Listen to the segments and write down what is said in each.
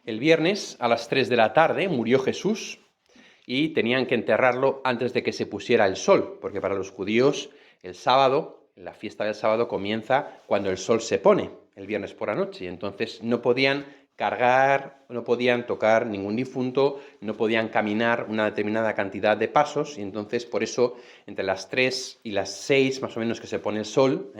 El viernes a las 3 de la tarde murió Jesús y tenían que enterrarlo antes de que se pusiera el sol, porque para los judíos el sábado, la fiesta del sábado comienza cuando el sol se pone, el viernes por la noche, y entonces no podían cargar, no podían tocar ningún difunto, no podían caminar una determinada cantidad de pasos, y entonces por eso entre las 3 y las 6 más o menos que se pone el sol,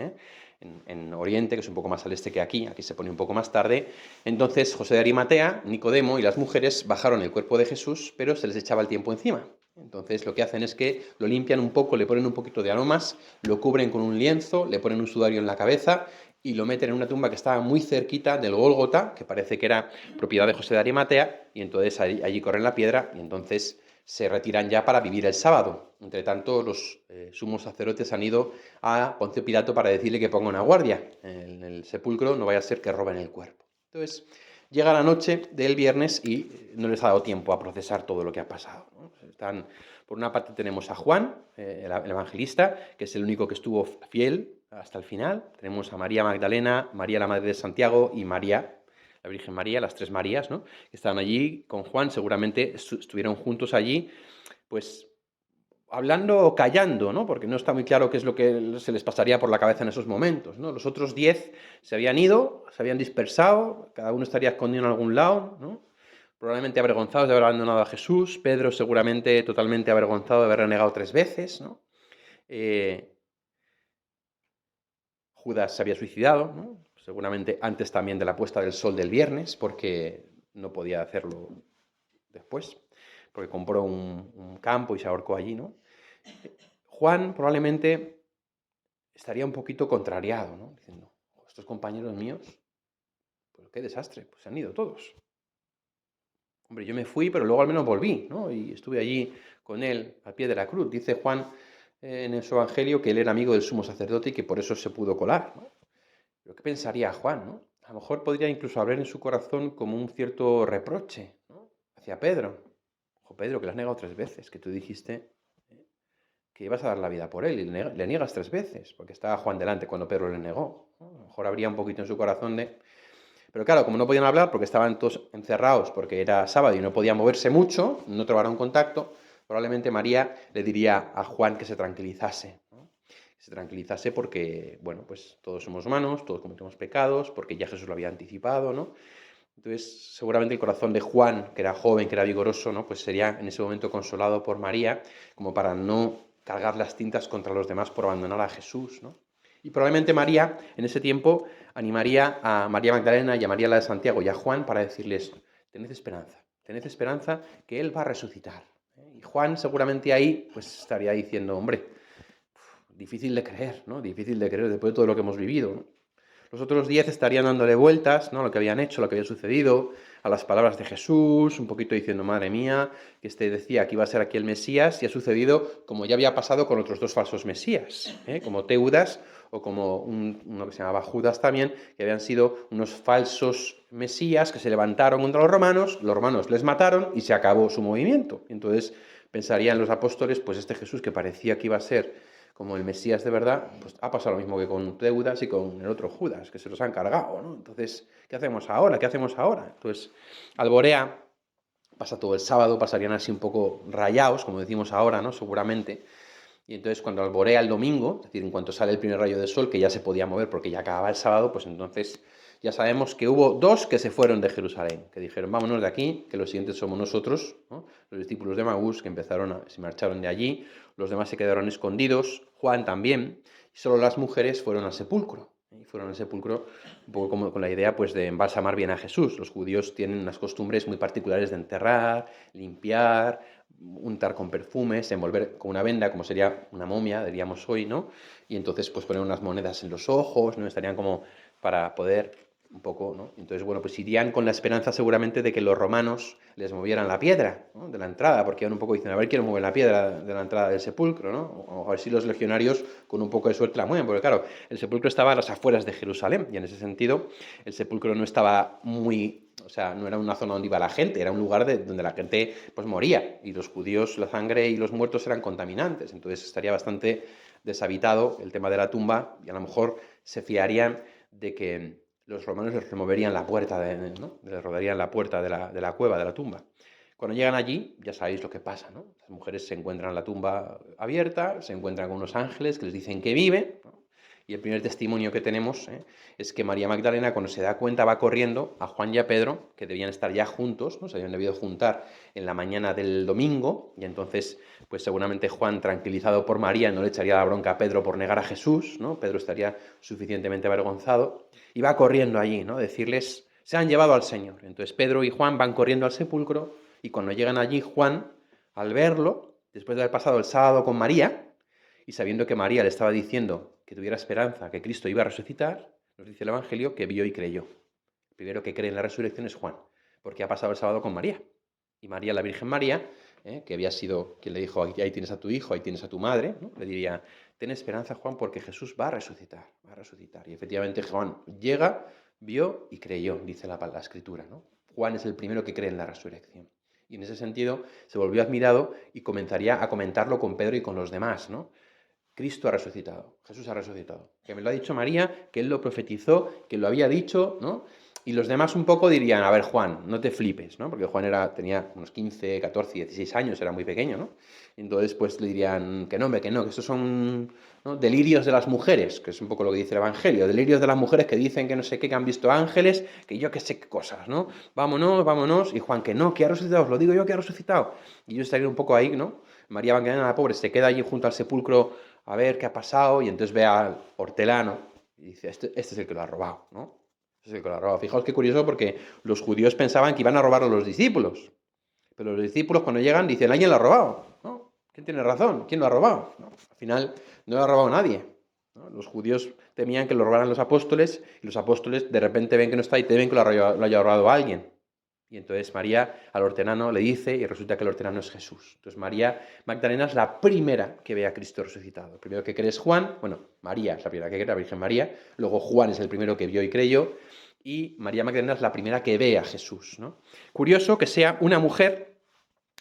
en Oriente, que es un poco más al este que aquí se pone un poco más tarde, entonces José de Arimatea, Nicodemo y las mujeres bajaron el cuerpo de Jesús, pero se les echaba el tiempo encima. Entonces lo que hacen es que lo limpian un poco, le ponen un poquito de aromas, lo cubren con un lienzo, le ponen un sudario en la cabeza y lo meten en una tumba que estaba muy cerquita del Gólgota, que parece que era propiedad de José de Arimatea, y entonces allí corren la piedra y entonces se retiran ya para vivir el sábado. Entre tanto, los sumos sacerdotes han ido a Poncio Pilato para decirle que ponga una guardia en el sepulcro, no vaya a ser que roben el cuerpo. Entonces, llega la noche del viernes y no les ha dado tiempo a procesar todo lo que ha pasado, ¿no? Por una parte tenemos a Juan, el evangelista, que es el único que estuvo fiel hasta el final. Tenemos a María Magdalena, María la Madre de Santiago y María, la Virgen María, las tres Marías, ¿no?, que estaban allí con Juan, seguramente estuvieron juntos allí, pues hablando o callando, ¿no?, porque no está muy claro qué es lo que se les pasaría por la cabeza en esos momentos, ¿no? Los otros 10 se habían ido, se habían dispersado, cada uno estaría escondido en algún lado, ¿no?, probablemente avergonzados de haber abandonado a Jesús, Pedro seguramente totalmente avergonzado de haber renegado 3 veces, ¿no? Judas se había suicidado, ¿no?, seguramente antes también de la puesta del sol del viernes, porque no podía hacerlo después, porque compró un campo y se ahorcó allí, ¿no? Juan probablemente estaría un poquito contrariado, ¿no?, diciendo, estos compañeros míos, pues qué desastre, pues se han ido todos. Hombre, yo me fui, pero luego al menos volví, ¿no?, y estuve allí con él al pie de la cruz. Dice Juan en su evangelio que él era amigo del sumo sacerdote y que por eso se pudo colar, ¿no? Pero ¿qué pensaría Juan, no? A lo mejor podría incluso haber en su corazón como un cierto reproche, ¿no?, hacia Pedro. Ojo, Pedro, que le has negado 3 veces, que tú dijiste que ibas a dar la vida por él y le niegas 3 veces, porque estaba Juan delante cuando Pedro le negó, ¿no? A lo mejor habría un poquito en su corazón de... Pero claro, como no podían hablar porque estaban todos encerrados, porque era sábado y no podían moverse mucho, no trabaron contacto, probablemente María le diría a Juan que se tranquilizase, ¿no?, que se tranquilizase porque, bueno, pues todos somos humanos, todos cometemos pecados, porque ya Jesús lo había anticipado, ¿no? Entonces, seguramente el corazón de Juan, que era joven, que era vigoroso, ¿no?, pues sería en ese momento consolado por María, como para no cargar las tintas contra los demás por abandonar a Jesús, ¿no? Y probablemente María, en ese tiempo, animaría a María Magdalena y a María la de Santiago y a Juan para decirles, tened esperanza que Él va a resucitar. Y Juan seguramente ahí pues estaría diciendo, hombre, difícil de creer, ¿no? Difícil de creer después de todo lo que hemos vivido, ¿no? Los otros 10 estarían dándole vueltas, ¿no?, a lo que habían hecho, lo que había sucedido, a las palabras de Jesús, un poquito diciendo, madre mía, que este decía que iba a ser aquí el Mesías, y ha sucedido como ya había pasado con otros 2 falsos Mesías, como Teudas o como uno que se llamaba Judas también, que habían sido unos falsos Mesías que se levantaron contra los romanos les mataron y se acabó su movimiento. Entonces pensarían los apóstoles, pues este Jesús que parecía que iba a ser como el Mesías de verdad, pues ha pasado lo mismo que con Teudas y con el otro Judas, que se los han cargado, ¿no? Entonces, ¿qué hacemos ahora? ¿Qué hacemos ahora? Entonces, Alborea pasa todo el sábado, pasarían así un poco rayados, como decimos ahora, ¿no?, seguramente. Y entonces cuando alborea el domingo, es decir, en cuanto sale el primer rayo de sol, que ya se podía mover porque ya acababa el sábado, pues entonces ya sabemos que hubo 2 que se fueron de Jerusalén, que dijeron, vámonos de aquí, que los siguientes somos nosotros, ¿no?, los discípulos de Maús, que se marcharon de allí, los demás se quedaron escondidos, Juan también, y solo las mujeres fueron al sepulcro. Y fueron al sepulcro un poco como con la idea pues de embalsamar bien a Jesús. Los judíos tienen unas costumbres muy particulares de enterrar, limpiar, untar con perfumes, envolver con una venda, como sería una momia, diríamos hoy, ¿no? Y entonces pues poner unas monedas en los ojos, ¿no? Estarían como para poder un poco, ¿no? Entonces, bueno, pues irían con la esperanza seguramente de que los romanos les movieran la piedra, ¿no?, de la entrada, porque iban un poco diciendo, a ver quién mueve la piedra de la entrada del sepulcro, ¿no? O a ver si los legionarios con un poco de suerte la mueven, porque claro, el sepulcro estaba a las afueras de Jerusalén, y en ese sentido el sepulcro no estaba muy... O sea, no era una zona donde iba la gente, era un lugar donde la gente pues moría, y los judíos, la sangre y los muertos eran contaminantes, entonces estaría bastante deshabitado el tema de la tumba, y a lo mejor se fiarían de que los romanos les removerían la puerta, ¿no? Les rodarían la puerta de la cueva, de la tumba. Cuando llegan allí, ya sabéis lo que pasa, ¿no? Las mujeres se encuentran la tumba abierta, se encuentran con unos ángeles que les dicen que vive, ¿no? Y el primer testimonio que tenemos es que María Magdalena, cuando se da cuenta, va corriendo a Juan y a Pedro, que debían estar ya juntos, ¿no? Se habían debido juntar en la mañana del domingo, y entonces, pues seguramente Juan, tranquilizado por María, no le echaría la bronca a Pedro por negar a Jesús, ¿no? Pedro estaría suficientemente avergonzado, y va corriendo allí, ¿no? Decirles, se han llevado al Señor. Entonces Pedro y Juan van corriendo al sepulcro, y cuando llegan allí, Juan, al verlo, después de haber pasado el sábado con María, y sabiendo que María le estaba diciendo que tuviera esperanza, que Cristo iba a resucitar, nos dice el Evangelio que vio y creyó. El primero que cree en la resurrección es Juan, porque ha pasado el sábado con María. Y María, la Virgen María, que había sido quien le dijo, ahí tienes a tu hijo, ahí tienes a tu madre, ¿no? Le diría, ten esperanza, Juan, porque Jesús va a resucitar, va a resucitar. Y efectivamente Juan llega, vio y creyó, dice la Escritura, ¿no? Juan es el primero que cree en la resurrección. Y en ese sentido se volvió admirado y comenzaría a comentarlo con Pedro y con los demás, ¿no? Cristo ha resucitado, Jesús ha resucitado. Que me lo ha dicho María, que él lo profetizó, que lo había dicho, ¿no? Y los demás un poco dirían, a ver, Juan, no te flipes, ¿no? Porque Juan tenía unos 15, 14, 16 años, era muy pequeño, ¿no? Entonces, pues le dirían que no, hombre, que no, que estos son, ¿no?, delirios de las mujeres, que es un poco lo que dice el Evangelio, delirios de las mujeres que dicen que no sé qué, que han visto ángeles, que yo qué sé qué cosas, ¿no? Vámonos, vámonos. Y Juan, que no, que ha resucitado, os lo digo yo que ha resucitado. Y yo estaría un poco ahí, ¿no? María Magdalena, la pobre, se queda allí junto al sepulcro a ver qué ha pasado, y entonces ve al hortelano y dice, este es el que lo ha robado, ¿no? Este es el que lo ha robado. Fijaos qué curioso, porque los judíos pensaban que iban a robarlo los discípulos, pero los discípulos cuando llegan dicen, alguien lo ha robado, ¿no? ¿Quién tiene razón? ¿Quién lo ha robado? ¿No? Al final no lo ha robado nadie, ¿no? Los judíos temían que lo robaran los apóstoles, y los apóstoles de repente ven que no está y temen que lo haya robado alguien. Y entonces María al hortelano le dice, y resulta que el hortelano es Jesús. Entonces María Magdalena es la primera que ve a Cristo resucitado. El primero que cree es Juan, bueno, María es la primera que cree, la Virgen María, luego Juan es el primero que vio y creyó, y María Magdalena es la primera que ve a Jesús, ¿no? Curioso que sea una mujer,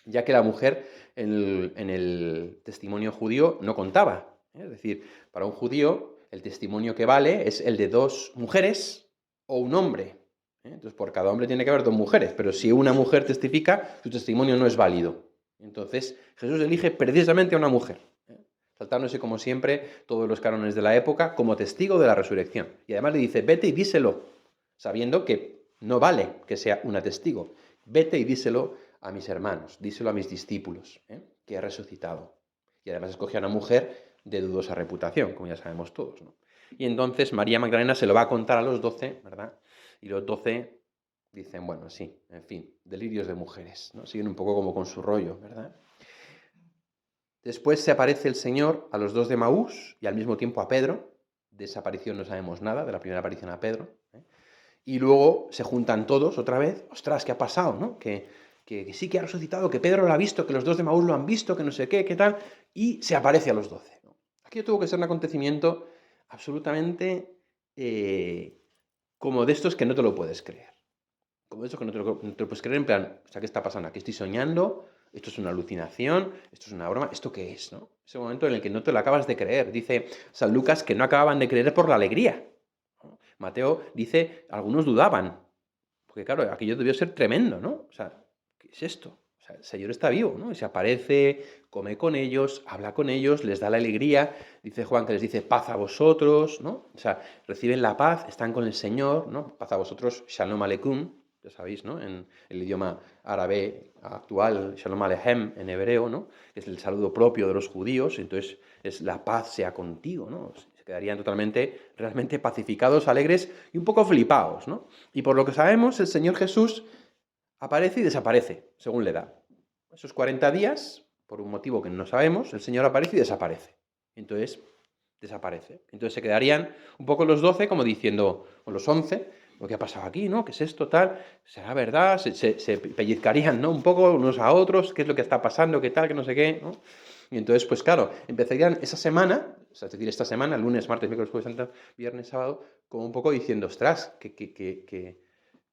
ya que la mujer en el testimonio judío no contaba. Es decir, para un judío el testimonio que vale es el de dos mujeres o un hombre. Entonces, por cada hombre tiene que haber dos mujeres, pero si una mujer testifica, su testimonio no es válido. Entonces, Jesús elige precisamente a una mujer, saltándose como siempre todos los cánones de la época, como testigo de la resurrección. Y además le dice, vete y díselo, sabiendo que no vale que sea una testigo. Vete y díselo a mis hermanos, díselo a mis discípulos, que he resucitado. Y además escoge a una mujer de dudosa reputación, como ya sabemos todos, ¿no? Y entonces María Magdalena se lo va a contar a los 12, ¿verdad? Y los 12 dicen, bueno, sí, en fin, delirios de mujeres, ¿no? Siguen un poco como con su rollo, ¿verdad? Después se aparece el Señor a los dos de Maús y al mismo tiempo a Pedro. De esa aparición no sabemos nada, de la primera aparición a Pedro. Y luego se juntan todos otra vez. Ostras, ¿qué ha pasado, no? Que sí que ha resucitado, que Pedro lo ha visto, que los dos de Maús lo han visto, que no sé qué, qué tal. Y se aparece a los 12, ¿no? Aquello tuvo que ser un acontecimiento absolutamente como de estos que no te lo puedes creer. Como de estos que no te lo puedes creer, en plan, o sea, ¿qué está pasando aquí? ¿Estoy soñando? ¿Esto es una alucinación? ¿Esto es una broma? ¿Esto qué es, no? Ese momento en el que no te lo acabas de creer. Dice San Lucas que no acababan de creer por la alegría, ¿no? Mateo dice, algunos dudaban, porque claro, aquello debió ser tremendo, ¿no? O sea, ¿qué es esto? O sea, el Señor está vivo, ¿no? Y se aparece, come con ellos, habla con ellos, les da la alegría. Dice Juan que les dice paz a vosotros, ¿no? O sea, reciben la paz, están con el Señor, ¿no? Paz a vosotros, shalom aleikum, ya sabéis, ¿no? En el idioma árabe actual, shalom aleichem en hebreo, ¿no? Que es el saludo propio de los judíos, entonces es la paz sea contigo, ¿no? Se quedarían totalmente, realmente pacificados, alegres y un poco flipados, ¿no? Y por lo que sabemos, el Señor Jesús aparece y desaparece, según le da. Esos 40 días, por un motivo que no sabemos, el Señor aparece y desaparece. Entonces, desaparece. Entonces se quedarían un poco los 12 como diciendo, o los 11, lo que ha pasado aquí, ¿no? ¿Qué es esto, tal? ¿Será verdad? Se pellizcarían, ¿no? Un poco unos a otros, ¿qué es lo que está pasando? ¿Qué tal? ¿Qué no sé qué? ¿No? Y entonces, pues claro, empezarían esa semana, es decir, esta semana, lunes, martes, miércoles, jueves, santo, viernes, sábado, como un poco diciendo, ostras, qué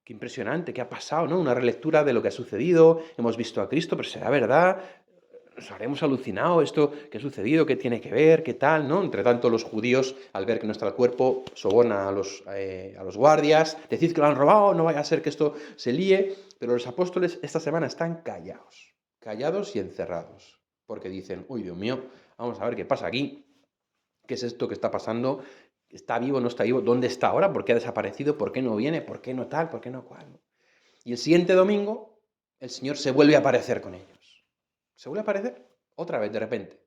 impresionante, qué ha pasado, ¿no? Una relectura de lo que ha sucedido, hemos visto a Cristo, pero será verdad, nos habremos alucinado, esto, ¿qué ha sucedido? ¿Qué tiene que ver? ¿Qué tal? ¿No? Entre tanto, los judíos, al ver que no está el cuerpo, sobornan a los guardias, decid que lo han robado, no vaya a ser que esto se líe, pero los apóstoles esta semana están callados y encerrados, porque dicen, uy, Dios mío, vamos a ver qué pasa aquí, qué es esto que está pasando, ¿está vivo, no está vivo? ¿Dónde está ahora? ¿Por qué ha desaparecido? ¿Por qué no viene? ¿Por qué no tal? ¿Por qué no cual? Y el siguiente domingo, el Señor se vuelve a aparecer con ellos. Se vuelve a aparecer otra vez de repente.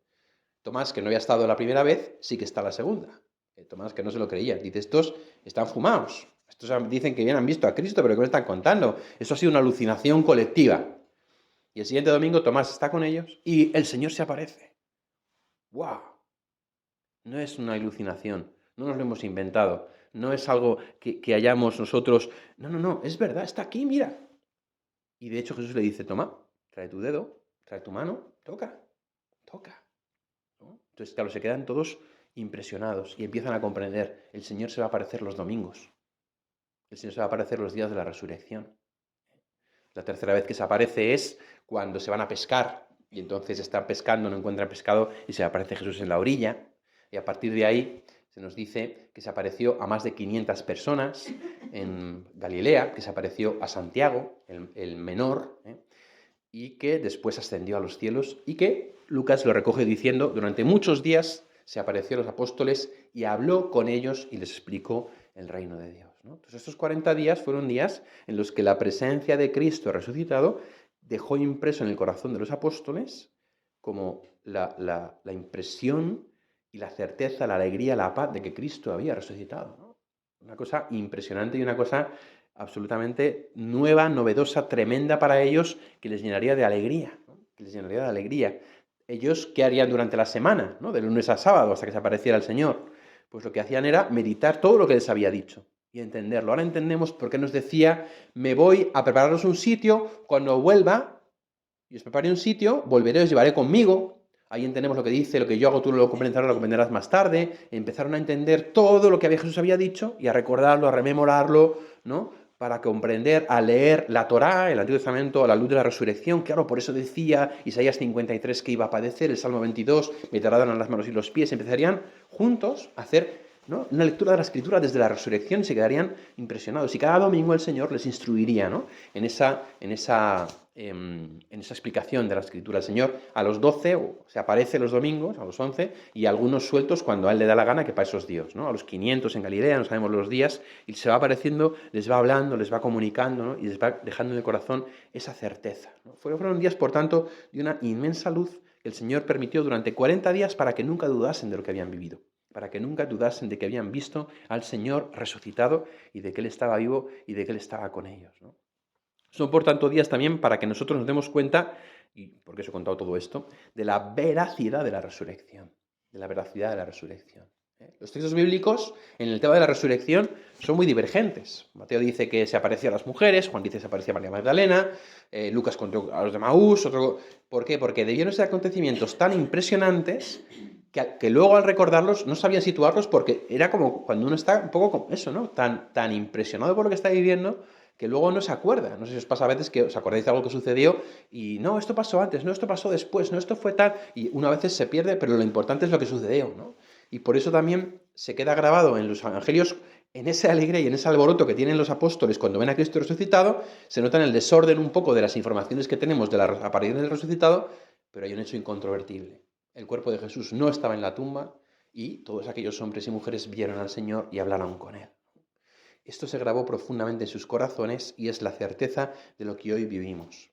Tomás, que no había estado la primera vez, sí que está la segunda. Tomás, que no se lo creía, dice, estos están fumados. Estos dicen que bien han visto a Cristo, pero ¿qué me están contando? Eso ha sido una alucinación colectiva. Y el siguiente domingo Tomás está con ellos y el Señor se aparece. ¡Wow! No es una alucinación, no nos lo hemos inventado, no es algo que hayamos nosotros... No, es verdad, está aquí, mira. Y de hecho Jesús le dice, toma, trae tu dedo, trae tu mano, toca. ¿No? Entonces, claro, se quedan todos impresionados y empiezan a comprender, el Señor se va a aparecer los domingos, el Señor se va a aparecer los días de la resurrección. La tercera vez que se aparece es cuando se van a pescar y entonces están pescando, no encuentran pescado y se aparece Jesús en la orilla. Y a partir de ahí se nos dice que se apareció a más de 500 personas en Galilea, que se apareció a Santiago, el menor, y que después ascendió a los cielos y que Lucas lo recoge diciendo, durante muchos días se apareció a los apóstoles y habló con ellos y les explicó el reino de Dios, ¿no? Entonces estos 40 días fueron días en los que la presencia de Cristo resucitado dejó impreso en el corazón de los apóstoles como la impresión y la certeza, la alegría, la paz de que Cristo había resucitado, ¿no? Una cosa impresionante y una cosa absolutamente nueva, novedosa, tremenda para ellos, que les llenaría de alegría, ¿no? Que les llenaría de alegría. Ellos, ¿qué harían durante la semana, ¿no? De lunes a sábado, hasta que se apareciera el Señor? Pues lo que hacían era meditar todo lo que les había dicho y entenderlo. Ahora entendemos por qué nos decía, me voy a prepararos un sitio, cuando vuelva y os prepare un sitio, volveré, os llevaré conmigo. Ahí entendemos lo que dice, lo que yo hago, tú no lo comprenderás, lo comprenderás más tarde. Empezaron a entender todo lo que Jesús había dicho y a recordarlo, a rememorarlo, ¿no? Para comprender, a leer la Torá, el Antiguo Testamento, a la luz de la resurrección. Claro, por eso decía Isaías 53 que iba a padecer, el Salmo 22, me darán las manos y los pies. Empezarían juntos a hacer, ¿no?, una lectura de la Escritura desde la resurrección y se quedarían impresionados. Y cada domingo el Señor les instruiría, ¿no?, en esa explicación de la Escritura. El Señor a los 12 se aparece los domingos, a los 11, y algunos sueltos cuando a Él le da la gana, que para eso es Dios, ¿no? A los 500 en Galilea, no sabemos los días, y se va apareciendo, les va hablando, les va comunicando, ¿no?, y les va dejando en el corazón esa certeza, ¿no? Fueron días, por tanto, de una inmensa luz que el Señor permitió durante 40 días para que nunca dudasen de lo que habían vivido, para que nunca dudasen de que habían visto al Señor resucitado y de que Él estaba vivo y de que Él estaba con ellos, ¿no? Son, por tanto, días también para que nosotros nos demos cuenta, y por qué os he contado todo esto, de la veracidad de la resurrección. De la veracidad de la resurrección. Los textos bíblicos en el tema de la resurrección son muy divergentes. Mateo dice que se apareció a las mujeres, Juan dice que se apareció a María Magdalena, Lucas contó a los de Maús, otro... ¿Por qué? Porque debieron ser acontecimientos tan impresionantes que luego al recordarlos no sabían situarlos porque era como cuando uno está un poco como eso, ¿no? Tan impresionado por lo que está viviendo que luego no se acuerda. No sé si os pasa a veces que os acordáis de algo que sucedió y no, esto pasó antes, no, esto pasó después, no, esto fue tal, y una vez se pierde, pero lo importante es lo que sucedió, ¿no? Y por eso también se queda grabado en los evangelios, en esa alegría y en ese alboroto que tienen los apóstoles cuando ven a Cristo resucitado, se nota en el desorden un poco de las informaciones que tenemos de la aparición del resucitado, pero hay un hecho incontrovertible. El cuerpo de Jesús no estaba en la tumba y todos aquellos hombres y mujeres vieron al Señor y hablaron con Él. Esto se grabó profundamente en sus corazones y es la certeza de lo que hoy vivimos.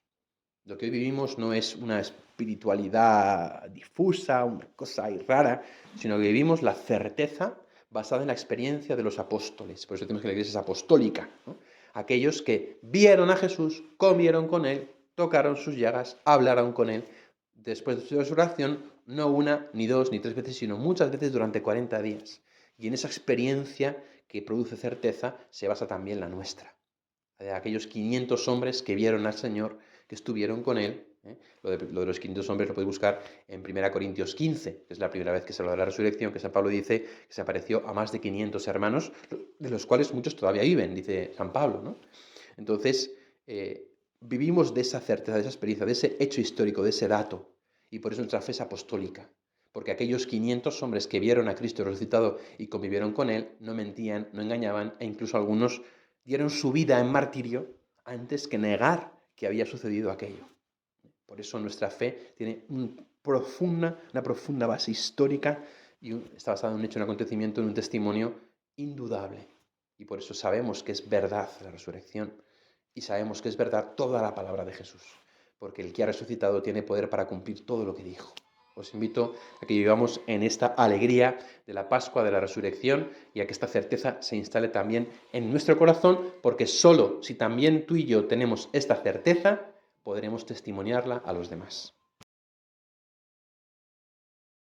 Lo que hoy vivimos no es una espiritualidad difusa, una cosa rara, sino que vivimos la certeza basada en la experiencia de los apóstoles. Por eso decimos que la iglesia es apostólica, ¿no? Aquellos que vieron a Jesús, comieron con Él, tocaron sus llagas, hablaron con Él. Después de su resurrección, no una, ni dos, ni tres veces, sino muchas veces durante 40 días. Y en esa experiencia que produce certeza se basa también la nuestra. De aquellos 500 hombres que vieron al Señor, que estuvieron con Él. Lo de los 500 hombres lo podéis buscar en 1 Corintios 15, que es la primera vez que se habla de la resurrección, que San Pablo dice que se apareció a más de 500 hermanos, de los cuales muchos todavía viven, dice San Pablo, ¿no? Entonces, vivimos de esa certeza, de esa experiencia, de ese hecho histórico, de ese dato. Y por eso nuestra fe es apostólica. Porque aquellos 500 hombres que vieron a Cristo resucitado y convivieron con Él, no mentían, no engañaban, e incluso algunos dieron su vida en martirio antes que negar que había sucedido aquello. Por eso nuestra fe tiene una profunda base histórica y está basada en un hecho, en un acontecimiento, en un testimonio indudable. Y por eso sabemos que es verdad la resurrección y sabemos que es verdad toda la palabra de Jesús, porque el que ha resucitado tiene poder para cumplir todo lo que dijo. Os invito a que vivamos en esta alegría de la Pascua, de la resurrección, y a que esta certeza se instale también en nuestro corazón, porque solo si también tú y yo tenemos esta certeza, podremos testimoniarla a los demás.